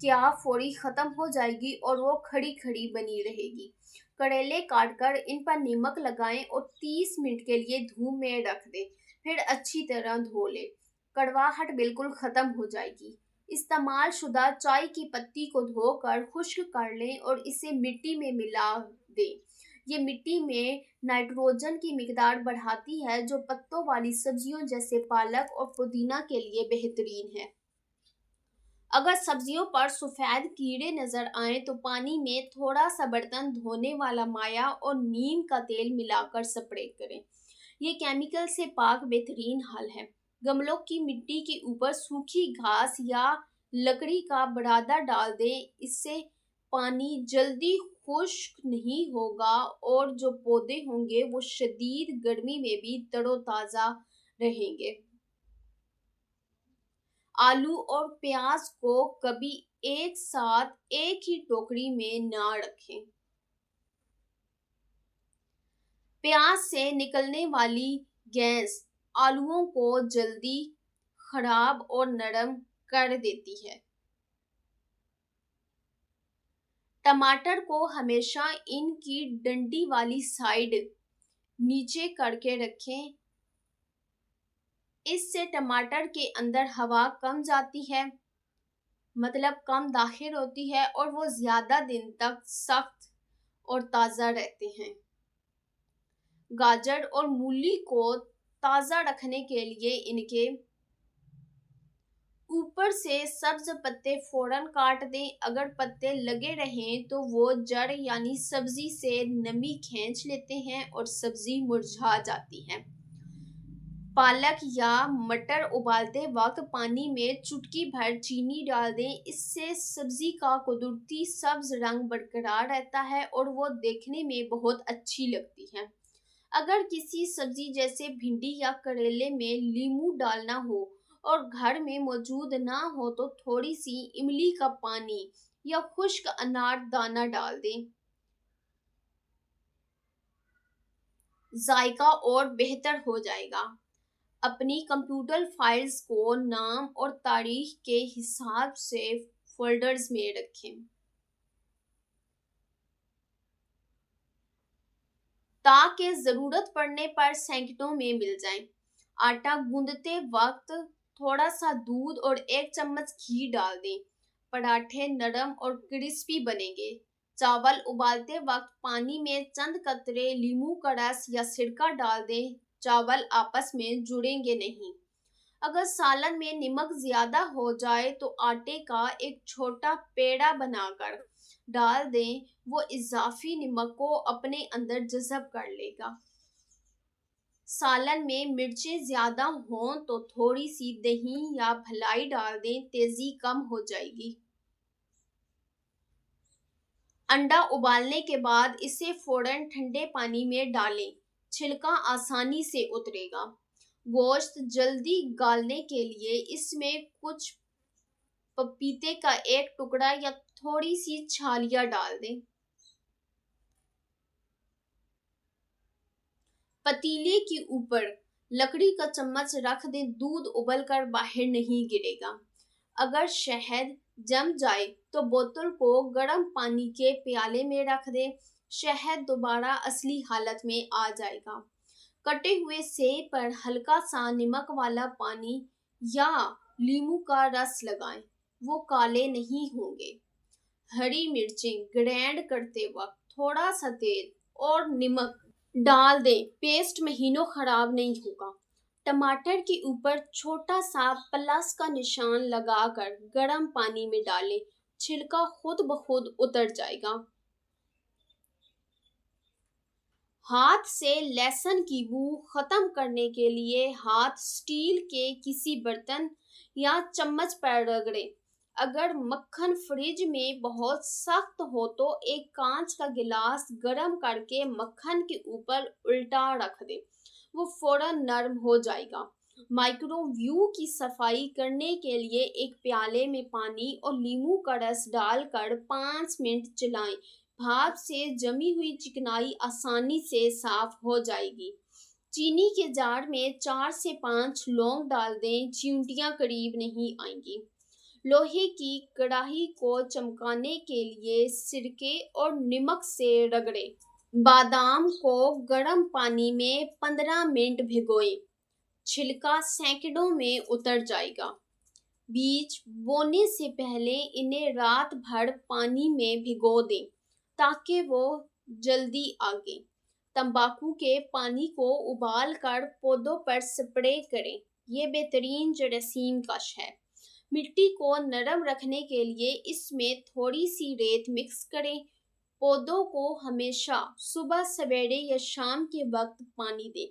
کیا فوری ختم ہو جائے گی اور وہ کھڑی کھڑی بنی رہے گی۔ کریلے کاٹ کر ان پر نمک لگائیں اور 30 منٹ کے لیے دھوپ میں رکھ دیں، پھر اچھی طرح دھو لیں۔ کڑواہٹ بالکل ختم ہو جائے گی۔ استعمال شدہ چائے کی پتی کو دھو کر خشک کر لیں اور اسے مٹی میں ملا دیں۔ یہ مٹی میں نائٹروجن کی مقدار بڑھاتی ہے جو پتوں والی سبزیوں جیسے پالک اور پودینہ کے لیے بہترین ہے۔ اگر سبزیوں پر سفید کیڑے نظر آئیں تو پانی میں تھوڑا سا برتن دھونے والا مائع اور نیم کا تیل ملا کر سپرے کریں۔ یہ کیمیکل سے پاک بہترین حل ہے۔ گملوں کی مٹی کے اوپر سوکھی گھاس یا لکڑی کا برادہ ڈال دیں، اس سے پانی جلدی خشک نہیں ہوگا اور جو پودے ہوں گے وہ شدید گرمی میں بھی تر و تازہ رہیں گے۔ آلو اور پیاز کو کبھی ایک ساتھ ایک ہی ٹوکری میں نہ رکھیں۔ پیاز سے نکلنے والی گیس آلووں کو جلدی خراب اور نرم کر دیتی ہے۔ ٹماٹر کو ہمیشہ ان کی ڈنڈی والی سائیڈ نیچے کر کے رکھیں، اس سے ٹماٹر کے اندر ہوا کم جاتی ہے، مطلب کم داخل ہوتی ہے اور وہ زیادہ دن تک سخت اور تازہ رہتے ہیں۔ گاجر اور مولی کو تازہ رکھنے کے لیے ان کے اوپر سے سبز پتے فوراً کاٹ دیں۔ اگر پتے لگے رہیں تو وہ جڑ یعنی سبزی سے نمی کھینچ لیتے ہیں اور سبزی مرجھا جاتی ہے۔ پالک یا مٹر ابالتے وقت پانی میں چٹکی بھر چینی ڈال دیں، اس سے سبزی کا قدرتی سبز رنگ برقرار رہتا ہے اور وہ دیکھنے میں بہت اچھی لگتی ہے۔ اگر کسی سبزی جیسے بھنڈی یا کریلے میں لیموں ڈالنا ہو اور گھر میں موجود نہ ہو تو تھوڑی سی املی کا پانی یا خشک انار دانہ ڈال دیں، ذائقہ اور بہتر ہو جائے گا۔ اپنی کمپیوٹر فائلز کو نام اور تاریخ کے حساب سے فولڈرز میں رکھیں تاکہ ضرورت پڑنے پر سیکنڈوں میں مل جائیں۔ آٹا گوندھتے وقت تھوڑا سا دودھ اور 1 چمچ گھی ڈال دیں، پراٹھے نرم اور کرسپی بنیں گے۔ چاول ابالتے وقت پانی میں چند قطرے لیموں کا رس یا سرکہ ڈال دیں، چاول آپس میں جڑیں گے نہیں۔ اگر سالن میں نمک زیادہ ہو جائے تو آٹے کا ایک چھوٹا پیڑا بنا کر ڈال دیں، وہ اضافی نمک کو اپنے اندر جذب کر لے گا۔ سالن میں مرچیں زیادہ ہوں تو تھوڑی سی دہی یا پھلائی ڈال دیں، تیزی کم ہو جائے گی۔ انڈا ابالنے کے بعد اسے فوراً ٹھنڈے پانی میں ڈالیں، چھلکا آسانی سے اترے گا۔ گوشت جلدی گالنے کے لیے اس میں کچھ پپیتے کا ایک ٹکڑا یا تھوڑی سی چھالیاں ڈال دیں۔ پتیلے کے اوپر لکڑی کا چمچ رکھ دیں، دودھ ابل کر باہر نہیں گرے گا۔ اگر شہد جم جائے تو بوتل کو گرم پانی کے پیالے میں رکھ دیں، شہد دوبارہ اصلی حالت میں آ جائے گا۔ کٹے ہوئے سیب پر ہلکا سا نمک والا پانی یا لیموں کا رس لگائیں، وہ کالے نہیں ہوں گے۔ ہری مرچیں گرائنڈ کرتے وقت تھوڑا سا تیل اور نمک ڈال دیں، پیسٹ مہینوں خراب نہیں ہوگا۔ ٹماٹر کے اوپر چھوٹا سا پلس کا نشان لگا کر گرم پانی میں ڈالیں، چھلکا خود بخود اتر جائے گا۔ ہاتھ سے لہسن کی بو ختم کرنے کے لیے ہاتھ اسٹیل کے کسی برتن یا چمچ پر رگڑیں۔ اگر مکھن فریج میں بہت سخت ہو تو ایک کانچ کا گلاس گرم کر کے مکھن کے اوپر الٹا رکھ دیں، وہ فوراً نرم ہو جائے گا۔ مائکرو ویو کی صفائی کرنے کے لیے ایک پیالے میں پانی اور لیموں کا رس ڈال کر 5 منٹ چلائیں، بھاپ سے جمی ہوئی چکنائی آسانی سے صاف ہو جائے گی۔ چینی کے جار میں 4 سے 5 لونگ ڈال دیں، چیونٹیاں قریب نہیں آئیں گی۔ لوہے کی کڑاہی کو چمکانے کے لیے سرکے اور نمک سے رگڑیں۔ بادام کو گرم پانی میں 15 منٹ بھگوئیں۔ چھلکا سیکنڈوں میں اتر جائے گا۔ بیج بونے سے پہلے انہیں رات بھر پانی میں بھگو دیں تاکہ وہ جلدی آگیں۔ تمباکو کے پانی کو ابال کر پودوں پر سپرے کریں۔ یہ بہترین جراثیم کش ہے۔ مٹی کو نرم رکھنے کے لیے اس میں تھوڑی سی ریت مکس کریں۔ پودوں کو ہمیشہ صبح سویرے یا شام کے وقت پانی دیں۔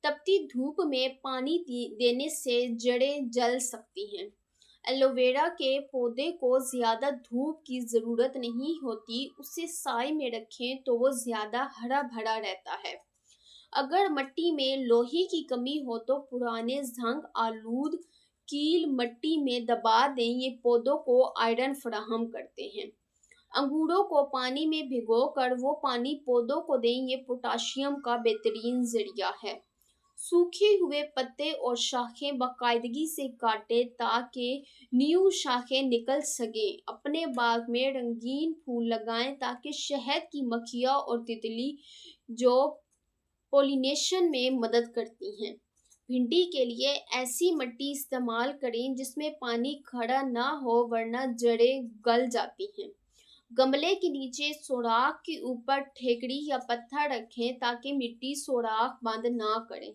تپتی دھوپ میں پانی دینے سے جڑیں جل سکتی ہیں۔ ایلو ویرا کے پودے کو زیادہ دھوپ کی ضرورت نہیں ہوتی، اسے سائے میں رکھیں تو وہ زیادہ ہرا بھرا رہتا ہے۔ اگر مٹی میں لوہے کی کمی ہو تو پرانے زنک آلود کیل مٹی میں دبا دیں، یہ پودوں کو آئرن فراہم کرتے ہیں۔ انگوروں کو پانی میں بھگو کر وہ پانی پودوں کو دیں، یہ پوٹاشیم کا بہترین ذریعہ ہے۔ سوکھے ہوئے پتے اور شاخیں باقاعدگی سے کاٹیں تاکہ نیو شاخیں نکل سکیں۔ اپنے باغ میں رنگین پھول لگائیں تاکہ شہد کی مکھیاں اور تتلی جو پولینیشن میں مدد کرتی ہیں۔ بھنڈی کے لیے ایسی مٹی استعمال کریں جس میں پانی کھڑا نہ ہو ورنہ جڑیں گل جاتی ہیں۔ گملے کے نیچے سوراخ کے اوپر ٹھیکڑی یا پتھر رکھیں تاکہ مٹی سوراخ بند نہ کرے۔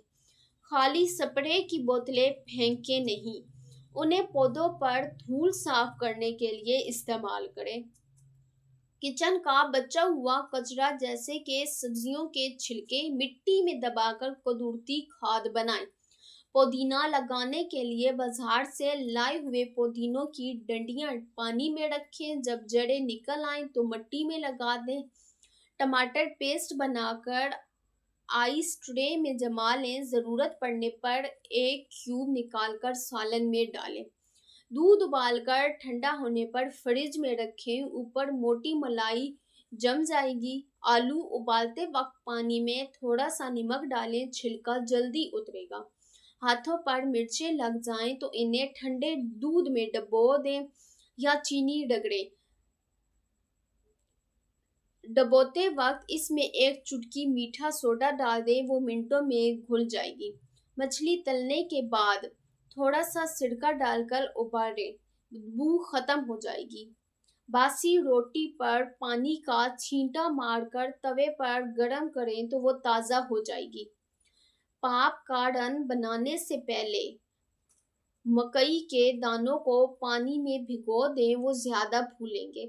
خالی سپرے کی بوتلیں پھینکیں نہیں، انہیں پودوں پر دھول صاف کرنے کے لیے استعمال کریں۔ کچن کا بچا ہوا کچرا جیسے کہ سبزیوں کے چھلکے مٹی میں دبا کر قدرتی کھاد بنائیں۔ پودینہ لگانے کے لیے بازار سے لائے ہوئے پودینوں کی ڈنڈیاں پانی میں رکھیں، جب جڑیں نکل آئیں تو مٹی میں لگا دیں۔ ٹماٹر پیسٹ بنا کر آئس ٹرے میں جما لیں، ضرورت پڑنے پر ایک کیوب نکال کر سالن میں ڈالیں۔ دودھ ابال کر ٹھنڈا ہونے پر فریج میں رکھیں، اوپر موٹی ملائی جم جائے گی۔ آلو ابالتے وقت پانی میں تھوڑا سا نمک ڈالیں، چھلکا جلدی اترے گا۔ ہاتھوں پر مرچیں لگ جائیں تو انہیں ٹھنڈے دودھ میں ڈبو دیں یا چینی رگڑیں۔ ڈبوتے وقت اس میں ایک چٹکی میٹھا سوڈا ڈال دیں، وہ منٹوں میں گھل جائے گی۔ مچھلی تلنے کے بعد تھوڑا سا سرکہ ڈال کر ابالیں، بو ختم ہو جائے گی۔ باسی روٹی پر پانی کا چھینٹا مار کر توے پر گرم کریں تو وہ تازہ ہو جائے گی۔ پاپ کارن بنانے سے پہلے مکئی کے دانوں کو پانی میں بھگو دیں، وہ زیادہ پھولیں گے۔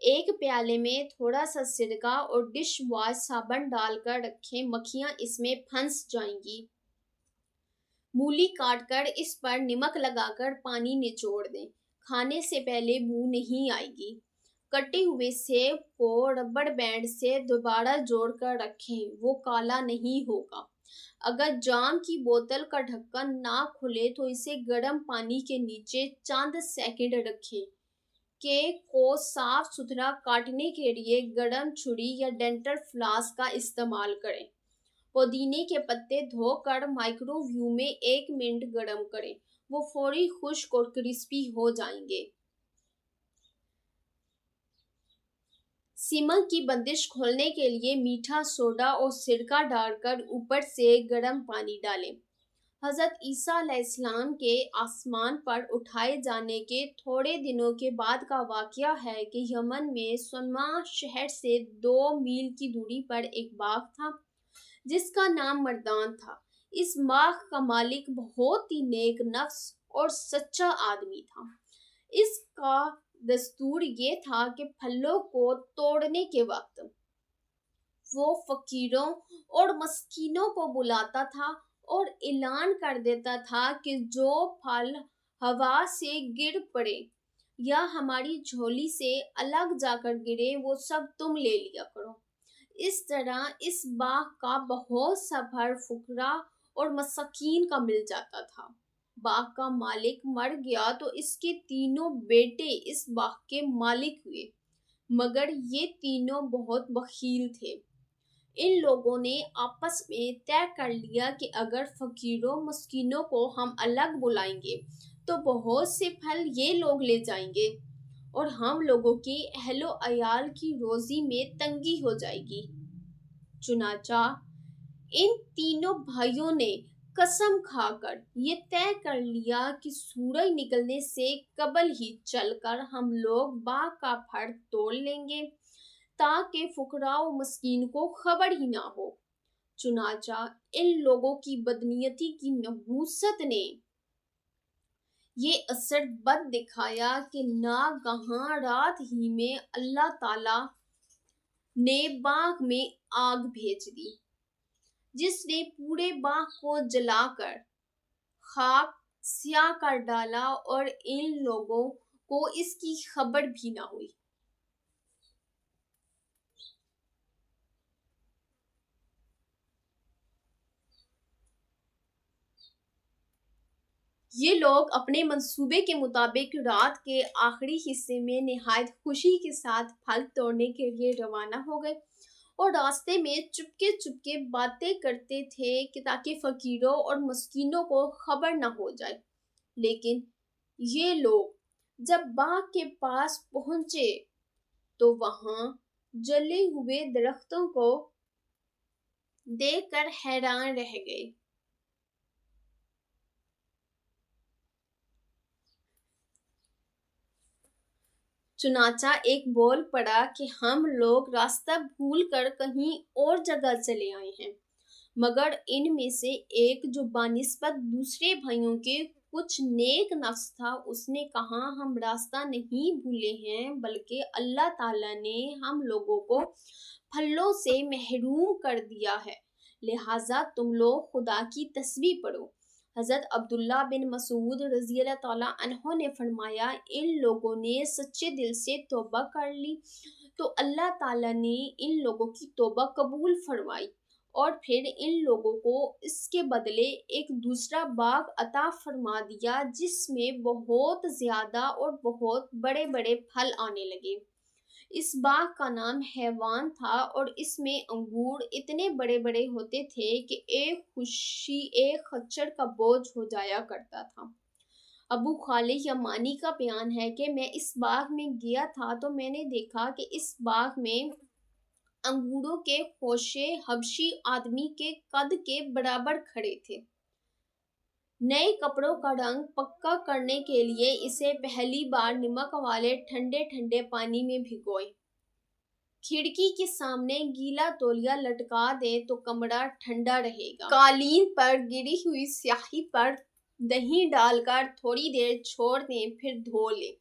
ایک پیالے میں تھوڑا سا سرکہ اور ڈش واش صابن ڈال کر رکھیں، مکھیاں اس میں پھنس جائیں گی۔ مولی کاٹ کر اس پر نمک لگا کر پانی نچوڑ دیں، کھانے سے پہلے بو نہیں آئے گی۔ کٹے ہوئے سیب کو ربڑ بینڈ سے دوبارہ جوڑ کر رکھیں، وہ کالا نہیں ہوگا۔ اگر جام کی بوتل کا ڈھکن نہ کھلے تو اسے گرم پانی کے نیچے چند سیکنڈ رکھیں۔ کیک کو صاف ستھرا کاٹنے کے لیے گرم چھری یا ڈینٹل فلاس کا استعمال کریں۔ پودینے کے پتے دھو کر مائکرو ویو میں 1 منٹ گرم کریں، وہ فوری خشک اور کرسپی ہو جائیں گے۔ سیمنگ کی بندش کھولنے کے لیے میٹھا سوڈا اور سرکہ ڈال کر اوپر سے گرم پانی ڈالیں۔ حضرت عیسیٰ علیہ السلام کے آسمان پر اٹھائے جانے کے تھوڑے دنوں کے بعد کا واقعہ ہے کہ یمن میں صنعا شہر سے 2 میل کی دوری پر ایک باغ تھا جس کا نام مردان تھا۔ اس باغ کا مالک بہت ہی نیک نفس اور سچا آدمی تھا۔ اس کا دستور یہ تھا کہ پھلوں کو توڑنے کے وقت وہ فقیروں اور مسکینوں کو بلاتا تھا اور اعلان کر دیتا تھا کہ جو پھل ہوا سے گر پڑے یا ہماری جھولی سے الگ جا کر گرے وہ سب تم لے لیا کرو۔ اس طرح اس باغ کا بہت سا پھل فقراء اور مساکین کا مل جاتا تھا۔ باغ کا مالک مر گیا تو اس کے تینوں بیٹے اس باغ کے مالک ہوئے، مگر یہ تینوں بہت بخیل تھے۔ ان لوگوں نے آپس میں طے کر لیا کہ اگر فقیروں مسکینوں کو ہم الگ بلائیں گے تو بہت سے پھل یہ لوگ لے جائیں گے اور ہم لوگوں کی اہل و عیال کی روزی میں تنگی ہو جائے گی۔ چنانچہ ان تینوں بھائیوں نے قسم کھا کر یہ طے کر لیا کہ سورج نکلنے سے قبل ہی چل کر ہم لوگ باغ کا پھل توڑ لیں گے تاکہ فقراء و مسکین کو خبر ہی نہ ہو۔ چنانچہ ان لوگوں کی بدنیتی کی نحوست نے یہ اثر بد دکھایا کہ ناگہاں رات ہی میں اللہ تعالی نے باغ میں آگ بھیج دی جس نے پورے باغ کو جلا کر خاک سیاہ کر ڈالا اور ان لوگوں کو اس کی خبر بھی نہ ہوئی۔ یہ لوگ اپنے منصوبے کے مطابق رات کے آخری حصے میں نہایت خوشی کے ساتھ پھل توڑنے کے لیے روانہ ہو گئے اور راستے میں چپکے باتیں کرتے تھے کہ تاکہ فقیروں اور مسکینوں کو خبر نہ ہو جائے۔ لیکن یہ لوگ جب باغ کے پاس پہنچے تو وہاں جلے ہوئے درختوں کو دیکھ کر حیران رہ گئے۔ چنانچہ ایک بول پڑا کہ ہم لوگ راستہ بھول کر کہیں اور جگہ چلے آئے ہیں، مگر ان میں سے ایک جو بنسبت دوسرے بھائیوں کے کچھ نیک نفس تھا، اس نے کہا ہم راستہ نہیں بھولے ہیں بلکہ اللہ تعالیٰ نے ہم لوگوں کو پھلوں سے محروم کر دیا ہے، لہٰذا تم لوگ خدا کی تسبیح پڑھو۔ حضرت عبداللہ بن مسعود رضی اللہ تعالیٰ عنہ نے فرمایا ان لوگوں نے سچے دل سے توبہ کر لی تو اللہ تعالیٰ نے ان لوگوں کی توبہ قبول فرمائی اور پھر ان لوگوں کو اس کے بدلے ایک دوسرا باغ عطا فرما دیا جس میں بہت زیادہ اور بہت بڑے بڑے پھل آنے لگے۔ اس باغ کا نام حیوان تھا اور اس میں انگور اتنے بڑے بڑے ہوتے تھے کہ ایک خچر کا بوجھ ہو جایا کرتا تھا۔ ابو خالد یمانی کا بیان ہے کہ میں اس باغ میں گیا تھا تو میں نے دیکھا کہ اس باغ میں انگوروں کے خوشے حبشی آدمی کے قد کے برابر کھڑے تھے۔ نئے کپڑوں کا رنگ پکا کرنے کے لیے اسے پہلی بار نمک والے ٹھنڈے پانی میں بھگوئے۔ کھڑکی کے سامنے گیلا تولیہ لٹکا دیں تو کمرہ ٹھنڈا رہے گا۔ قالین پر گری ہوئی سیاہی پر دہی ڈال کر تھوڑی دیر چھوڑ دیں پھر دھو لیں۔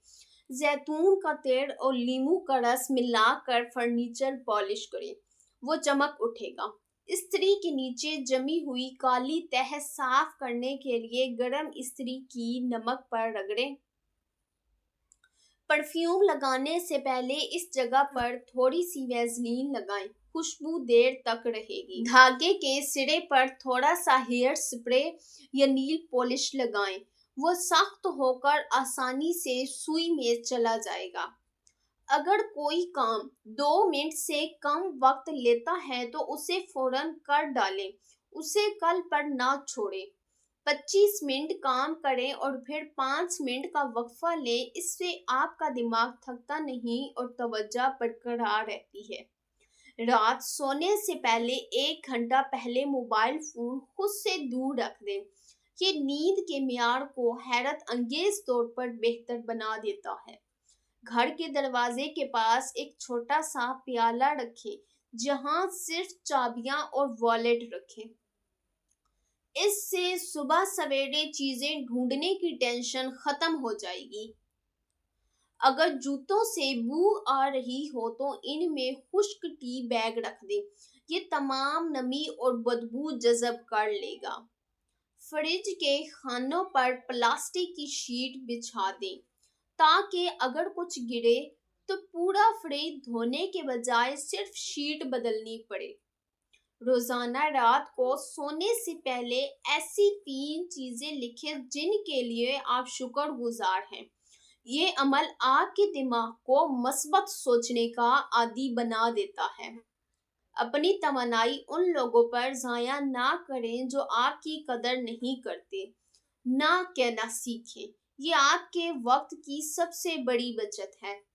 زیتون کا تیل اور لیموں کا رس ملا کر فرنیچر پالش کریں، وہ چمک اٹھے گا۔ استری کے نیچے جمی ہوئی کالی تہہ صاف کرنے کے لیے گرم استری کی نمک پر رگڑیں۔ پرفیوم لگانے سے پہلے اس جگہ پر تھوڑی سی ویزلین لگائیں، خوشبو دیر تک رہے گی۔ دھاگے کے سرے پر تھوڑا سا ہیئر سپرے یا نیل پالش لگائیں، وہ سخت ہو کر آسانی سے سوئی میں چلا جائے گا۔ اگر کوئی کام 2 منٹ سے کم وقت لیتا ہے تو اسے فوراً کر ڈالیں، اسے کل پر نہ چھوڑیں۔ 25 منٹ کام کریں اور پھر 5 منٹ کا وقفہ لیں، اس سے آپ کا دماغ تھکتا نہیں اور توجہ برقرار رہتی ہے۔ رات سونے سے پہلے 1 گھنٹہ پہلے موبائل فون خود سے دور رکھ دیں، یہ نیند کے معیار کو حیرت انگیز طور پر بہتر بنا دیتا ہے۔ گھر کے دروازے کے پاس ایک چھوٹا سا پیالہ رکھیں جہاں صرف چابیاں اور والیٹ رکھیں، اس سے صبح سویرے چیزیں ڈھونڈنے کی ٹینشن ختم ہو جائے گی۔ اگر جوتوں سے بو آ رہی ہو تو ان میں خشک ٹی بیگ رکھ دیں، یہ تمام نمی اور بدبو جذب کر لے گا۔ فریج کے خانوں پر پلاسٹک کی شیٹ بچھا دیں تاکہ اگر کچھ گرے تو پورا فریج دھونے کے بجائے صرف شیٹ بدلنی پڑے۔ روزانہ رات کو سونے سے پہلے ایسی 3 چیزیں لکھیں جن کے لیے آپ شکر گزار ہیں۔ یہ عمل آپ کے دماغ کو مثبت سوچنے کا عادی بنا دیتا ہے۔ اپنی توانائی ان لوگوں پر ضائع نہ کریں جو آپ کی قدر نہیں کرتے، نہ کہنا سیکھیں، یہ آپ کے وقت کی سب سے بڑی بچت ہے۔